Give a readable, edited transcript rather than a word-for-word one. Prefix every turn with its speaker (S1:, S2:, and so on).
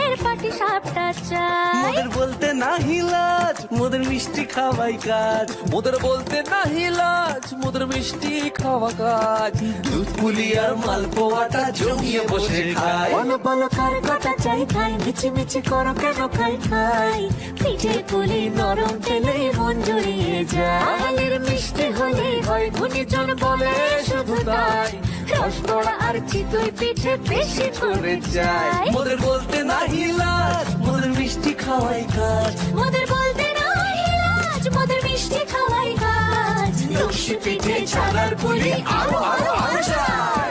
S1: মোদের পাটি সাপটা চাই।
S2: মোদের বলতে নাহি লাজ, মোদের মিষ্টি খাওয়াই কাজ।
S3: মোদের বলতে নাহি লাজ, মোদের মিষ্টি খাওয়া কাজ।
S2: দুধ পুলি আর মালপোয়াটা জমিয়ে বসে খাই।
S1: বলো বলো কার কটা চাই খাই, মিছি মিছি করো কেন খাই খাই। পিঠে পুলি নরম তেলে মন জড়িয়ে যায়। বাঙালির মিষ্টি হলে হয় গুণীজন বলে শুধু তাই। রসগোল্লা আর চিতই পিঠে বেশি করে চাই।
S2: মোদের বলতে নাহি লাজ, মোদের মিষ্টি খাওয়াই কাজ।
S1: মোদের বলতে নাই লাজ, মোদের মিষ্টি খাওয়াই কাজ।
S2: লক্ষ্মী পিঠে ছানার পুলি আরো আরো আরো চাই।